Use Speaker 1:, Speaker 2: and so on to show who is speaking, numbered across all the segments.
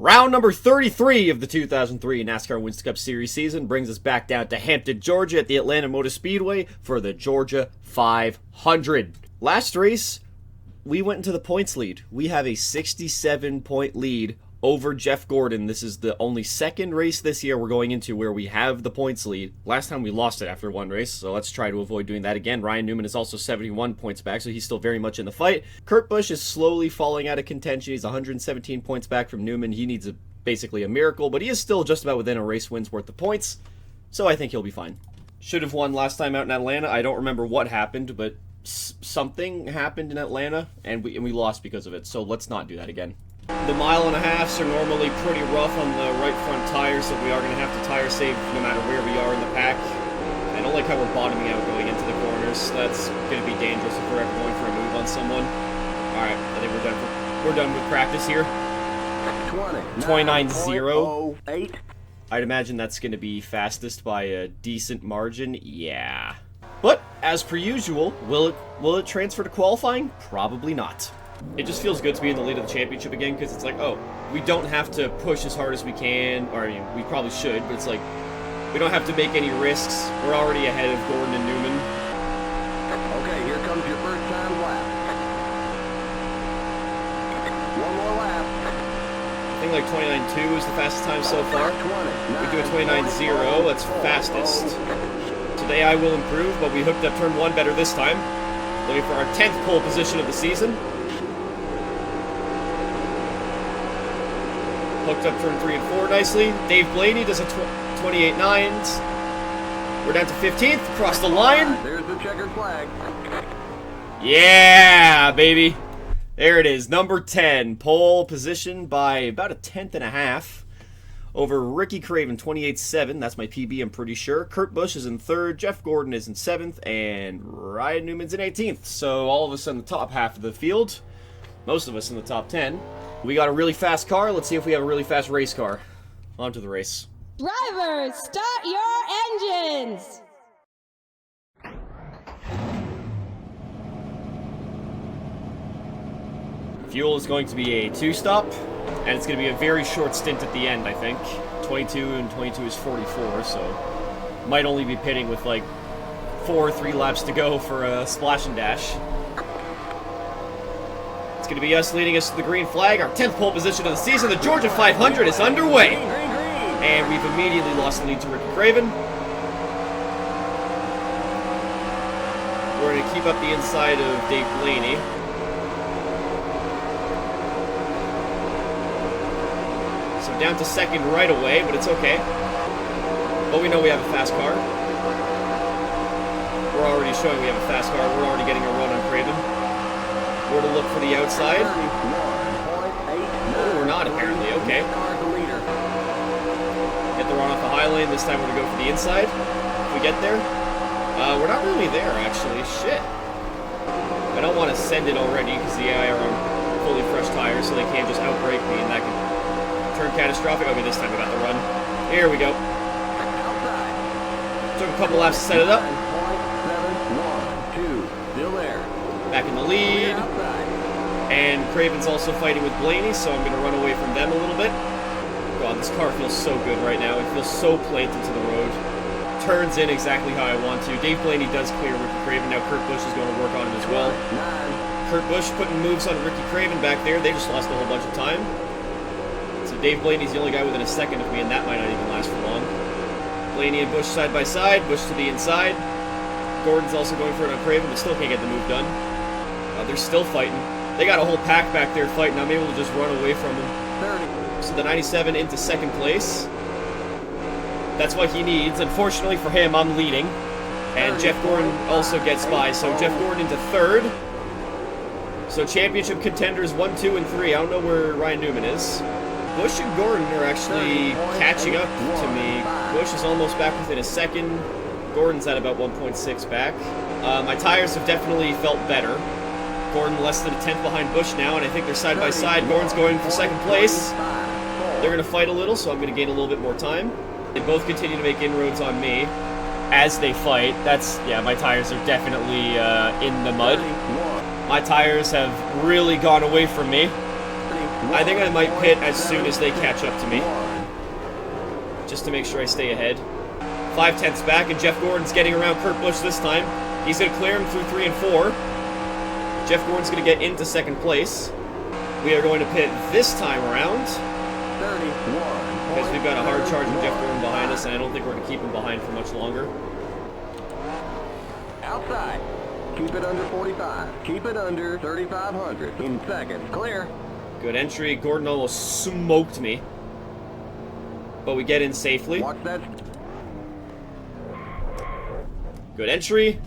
Speaker 1: Round number 33 of the 2003 NASCAR Winston Cup Series season brings us back down to Hampton, Georgia at the Atlanta Motor Speedway for the Georgia 500. Last race, we went into the points lead. We have a 67-point lead over Jeff Gordon. This is the only second race this year we're going into where we have the points lead. Last time we lost it after one race, so let's try to avoid doing that again. Ryan Newman is also 71 points back, so he's still very much in the fight. Kurt Busch is slowly falling out of contention. He's 117 points back from Newman. He needs basically a miracle, but he is still just about within a race win's worth of points, so I think he'll be fine. Should have won last time out in Atlanta. I don't remember what happened, but something happened in Atlanta, and we lost because of it, so let's not do that again. The mile-and-a-halfs are normally pretty rough on the right front tires, so we are going to have to tire save no matter where we are in the pack. I don't like how we're bottoming out going into the corners. That's going to be dangerous if we're ever going for a move on someone. Alright, I think we're done with practice here. 29.08. I'd imagine that's going to be fastest by a decent margin. Yeah. But, as per usual, will it transfer to qualifying? Probably not. It just feels good to be in the lead of the championship again, because it's like, oh, we don't have to push as hard as we can, or I mean, we probably should, but it's like, we don't have to make any risks. We're already ahead of Gordon and Newman.
Speaker 2: Okay, here comes your first time lap. One more lap.
Speaker 1: I think like 29.2 is the fastest time so far. We do a 29.0, that's fastest. Today I will improve, but we hooked up turn 1 better this time. Looking for our 10th pole position of the season. Hooked up turn 3 and 4 nicely. Dave Blaney does a 28.9. We're down to 15th, across the line.
Speaker 2: There's the checkered flag.
Speaker 1: Yeah, baby. There it is, number 10. Pole position by about a tenth and a half over Ricky Craven, 28.7. That's my PB, I'm pretty sure. Kurt Busch is in 3rd, Jeff Gordon is in 7th, and Ryan Newman's in 18th. So all of us in the top half of the field. Most of us in the top 10. We got a really fast car. Let's see if we have a really fast race car. On to the race.
Speaker 3: Drivers, start your engines!
Speaker 1: Fuel is going to be a 2-stop, and it's going to be a very short stint at the end, I think. 22 and 22 is 44, so might only be pitting with like 4 or 3 laps to go for a splash and dash. It's going to be us leading us to the green flag, our 10th pole position of the season. The Georgia 500 is underway, and we've immediately lost the lead to Ricky Craven. We're going to keep up the inside of Dave Blaney. So down to 2nd right away, but it's okay. But we know we have a fast car. We're already showing we have a fast car. We're already getting a run on Craven. We're to look for the outside. Oh, we're not, apparently. Okay. Get the run off the high lane. This time we're going to go for the inside. If we get there. We're not really there, actually. Shit. I don't want to send it already, because the AI are on fully fresh tires, so they can't just outbrake me, and that could turn catastrophic. Okay, this time we got the run. Here we go. Took a couple laps to set it up.
Speaker 2: 7.1, 2, still there.
Speaker 1: Back in the lead. And Craven's also fighting with Blaney, so I'm going to run away from them a little bit. God, this car feels so good right now. It feels so planted to the road. Turns in exactly how I want to. Dave Blaney does clear Ricky Craven. Now Kurt Busch is going to work on him as well. Kurt Busch putting moves on Ricky Craven back there. They just lost a whole bunch of time. So Dave Blaney's the only guy within a second of me, and that might not even last for long. Blaney and Busch side by side. Busch to the inside. Gordon's also going for it on Craven, but still can't get the move done. They're still fighting. They got a whole pack back there fighting. I'm able to just run away from them. So the 97 into 2nd place. That's what he needs. Unfortunately for him, I'm leading. And Jeff Gordon also gets by. So Jeff Gordon into 3rd. So championship contenders 1, 2, and 3. I don't know where Ryan Newman is. Busch and Gordon are actually catching up to me. Busch is almost back within a second. Gordon's at about 1.6 back. My tires have definitely felt better. Gordon less than a tenth behind Busch now, and I think they're side by side. Gordon's going for 2nd place. They're going to fight a little, so I'm going to gain a little bit more time. They both continue to make inroads on me as they fight. Yeah, my tires are definitely in the mud. My tires have really gone away from me. I think I might pit as soon as they catch up to me, just to make sure I stay ahead. 5/10 back, and Jeff Gordon's getting around Kurt Busch this time. He's going to clear him through 3 and 4. Jeff Gordon's going to get into second place. We are going to pit this time around,
Speaker 2: 31.
Speaker 1: because we've got a hard charging Jeff Gordon behind us, and I don't think we're going to keep him behind for much longer.
Speaker 2: Outside. Keep it under 45. Keep it under 3,500. In second. Clear.
Speaker 1: Good entry. Gordon almost smoked me, but we get in safely.
Speaker 2: Watch that.
Speaker 1: Good entry.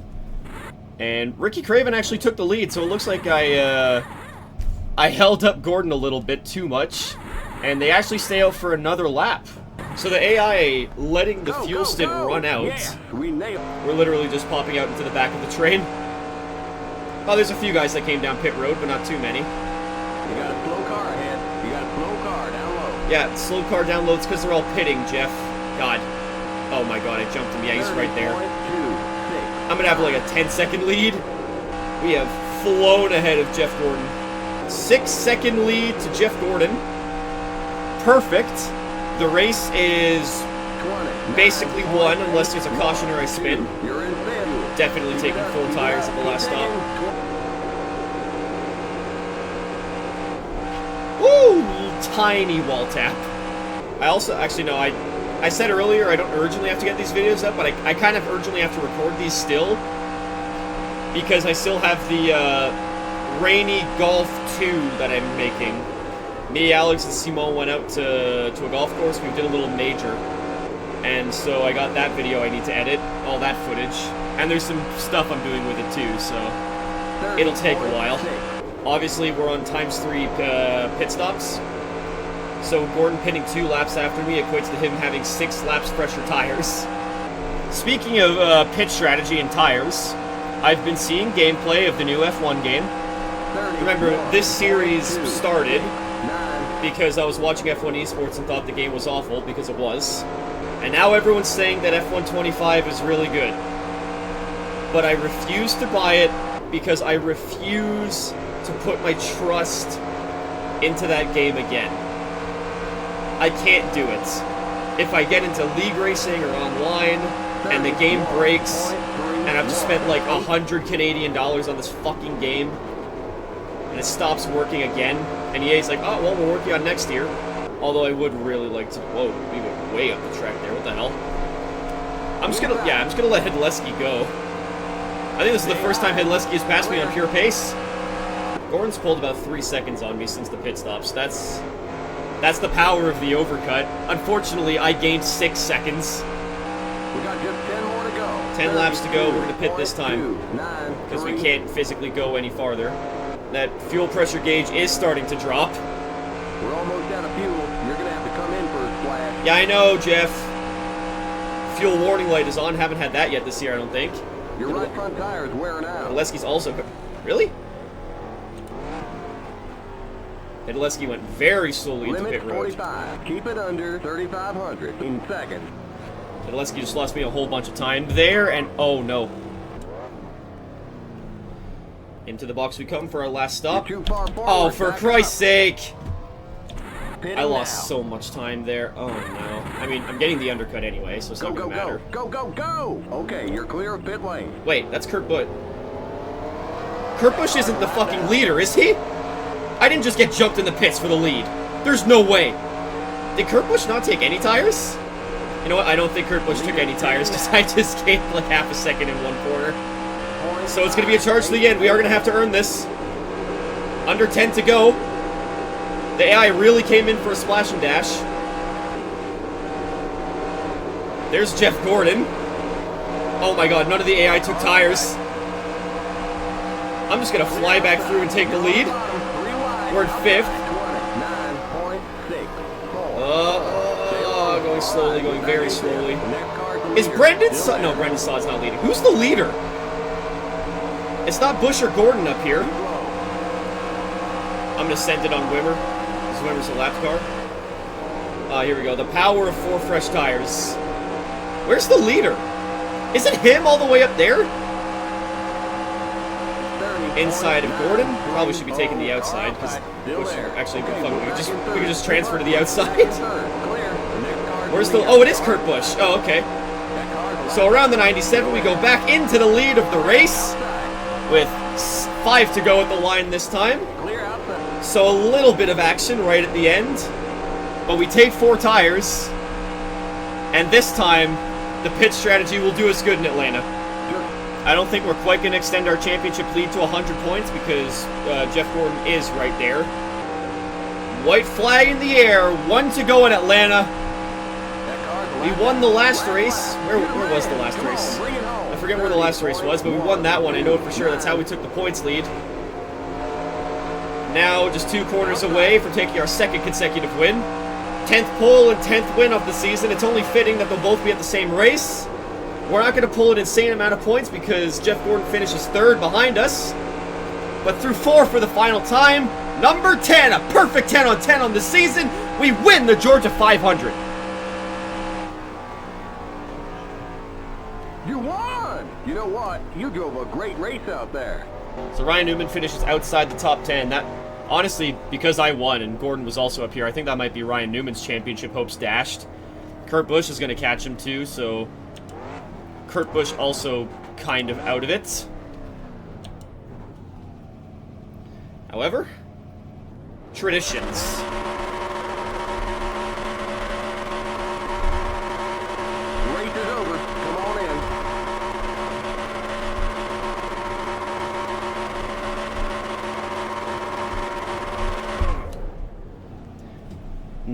Speaker 1: And Ricky Craven actually took the lead, so it looks like I held up Gordon a little bit too much, and they actually stay out for another lap. So the AI letting the fuel stint run out.
Speaker 2: Yeah, we nailed.
Speaker 1: We're literally just popping out into the back of the train. Oh, there's a few guys that came down pit road, but not too many.
Speaker 2: You got a slow car ahead. You got a slow car down low.
Speaker 1: Yeah, slow car down low. It's because they're all pitting, Jeff. God. Oh my god, I jumped him. Yeah, he's right there.
Speaker 2: 30.26.
Speaker 1: I'm gonna have like a 10-second lead. We have flown ahead of Jeff Gordon. 6-second lead to Jeff Gordon. Perfect. The race is
Speaker 2: 20.
Speaker 1: basically won unless there's a caution or a spin.
Speaker 2: You're in fifth.
Speaker 1: Definitely taking full tires at the last stop. Woo! Tiny wall tap. I also, actually no, I said earlier I don't urgently have to get these videos up, but I kind of urgently have to record these still, because I still have the Rainy Golf 2 that I'm making. Me, Alex, and Simon went out to a golf course. We did a little major, and so I got that video I need to edit, all that footage, and there's some stuff I'm doing with it too, so it'll take a while. Obviously, we're on ×3 pit stops, so Gordon pitting 2 laps after me equates to him having 6 laps fresher tires. Speaking of pit strategy and tires, I've been seeing gameplay of the new F1 game. Remember, this series started because I was watching F1 Esports and thought the game was awful, because it was. And now everyone's saying that F1 25 is really good. But I refuse to buy it because I refuse to put my trust into that game again. I can't do it. If I get into league racing or online and the game breaks and I've just spent like 100 Canadian dollars on this fucking game and it stops working again, and EA's like, oh, well, we're working on next year. Although I would really like to... Whoa, we went way up the track there. What the hell? I'm just gonna let Hidleski go. I think this is the first time Hidleski has passed me on pure pace. Gordon's pulled about 3 seconds on me since the pit stops. That's the power of the overcut. Unfortunately, I gained 6 seconds.
Speaker 2: We got just 10 more to go.
Speaker 1: 10 laps to go. We're gonna pit this time because we can't physically go any farther. That fuel pressure gauge is starting to drop.
Speaker 2: We're almost out of fuel. You're gonna have to come in for a splash.
Speaker 1: Yeah, I know, Jeff. Fuel warning light is on. Haven't had that yet this year, I don't think.
Speaker 2: Your right front tire is wearing out.
Speaker 1: Hidleski's also... Really? Hidleski went very slowly into
Speaker 2: Limit
Speaker 1: pit road.
Speaker 2: 45. Keep it under 3,500 in second.
Speaker 1: Hidleski just lost me a whole bunch of time there, and oh no. Into the box we come for our last stop.
Speaker 2: You're too far forward.
Speaker 1: Oh, for
Speaker 2: Back
Speaker 1: Christ's
Speaker 2: up.
Speaker 1: sake!
Speaker 2: Pit
Speaker 1: I
Speaker 2: him
Speaker 1: lost
Speaker 2: now.
Speaker 1: so much time there. Oh no. I mean, I'm getting the undercut anyway, so it's
Speaker 2: Go,
Speaker 1: not
Speaker 2: go,
Speaker 1: gonna matter.
Speaker 2: go. Go, go, go. Okay, you're clear of pit lane.
Speaker 1: Wait, that's Kurt Busch. Kurt Busch isn't the fucking leader, is he? I didn't just get jumped in the pits for the lead. There's no way. Did Kurt Busch not take any tires? You know what? I don't think Kurt Busch took any tires because I just gained like half a second in one corner. So it's going to be a charge to the end. We are going to have to earn this. Under 10 to go. The AI really came in for a splash and dash. There's Jeff Gordon. Oh my god, none of the AI took tires. I'm just going to fly back through and take the lead. We're in 5th.
Speaker 2: 29.64.
Speaker 1: Going slowly, going very slowly. Is Brendan Saw... No, Brendan Saw's not leading. Who's the leader? It's not Busch or Gordon up here. I'm going to send it on Wimmer. Because Wimmer's a lap car. Here we go. The power of 4 fresh tires. Where's the leader? Is it him all the way up there?
Speaker 2: 30.
Speaker 1: inside of Gordon. Probably should be taking the outside, because actually, we could just transfer to the outside. Where's the... Oh, it is Kurt Busch. Oh, okay. So around the 97, we go back into the lead of the race with 5 to go at the line this time. So a little bit of action right at the end. But we take 4 tires. And this time, the pit strategy will do us good in Atlanta. I don't think we're quite going to extend our championship lead to 100 points because Jeff Gordon is right there. White flag in the air, 1 to go in Atlanta. We won the last race. Where was the last race? I forget where the last race was, but we won that one. I know it for sure. That's how we took the points lead. Now, just 2 corners away from taking our 2nd consecutive win. 10th pole and 10th win of the season. It's only fitting that they'll both be at the same race. We're not going to pull an insane amount of points because Jeff Gordon finishes 3rd behind us. But through 4 for the final time, number 10, a perfect 10 on 10 on the season, we win the Georgia 500.
Speaker 2: You won! You know what? You drove a great race out there.
Speaker 1: So Ryan Newman finishes outside the top 10. That, honestly, because I won and Gordon was also up here, I think that might be Ryan Newman's championship hopes dashed. Kurt Busch is going to catch him too, so Kurt Busch also kind of out of it. However, traditions.
Speaker 2: Race is over. Come on in.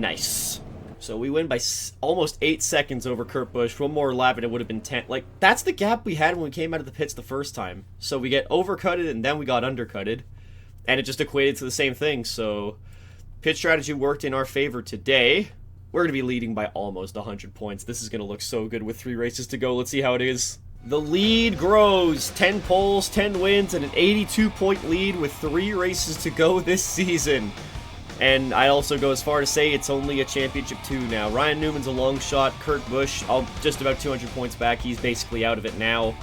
Speaker 1: Nice. So we win by almost 8 seconds over Kurt Busch. 1 more lap and it would have been 10. Like, that's the gap we had when we came out of the pits the first time. So we get overcutted and then we got undercutted. And it just equated to the same thing. So pit strategy worked in our favor today. We're going to be leading by almost 100 points. This is going to look so good with 3 races to go. Let's see how it is. The lead grows. 10 poles, 10 wins, and an 82-point lead with 3 races to go this season. And I also go as far to say it's only a championship 2 now. Ryan Newman's a long shot. Kurt Busch, just about 200 points back. He's basically out of it now,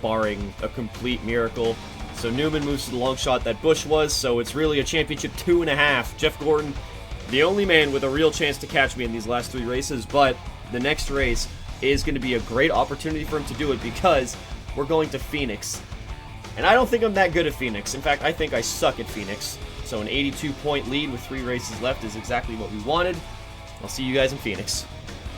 Speaker 1: barring a complete miracle. So Newman moves to the long shot that Busch was, so it's really a championship 2.5. Jeff Gordon, the only man with a real chance to catch me in these last 3 races, but the next race is going to be a great opportunity for him to do it because we're going to Phoenix. And I don't think I'm that good at Phoenix. In fact, I think I suck at Phoenix. So an 82-point lead with 3 races left is exactly what we wanted. I'll see you guys in Phoenix.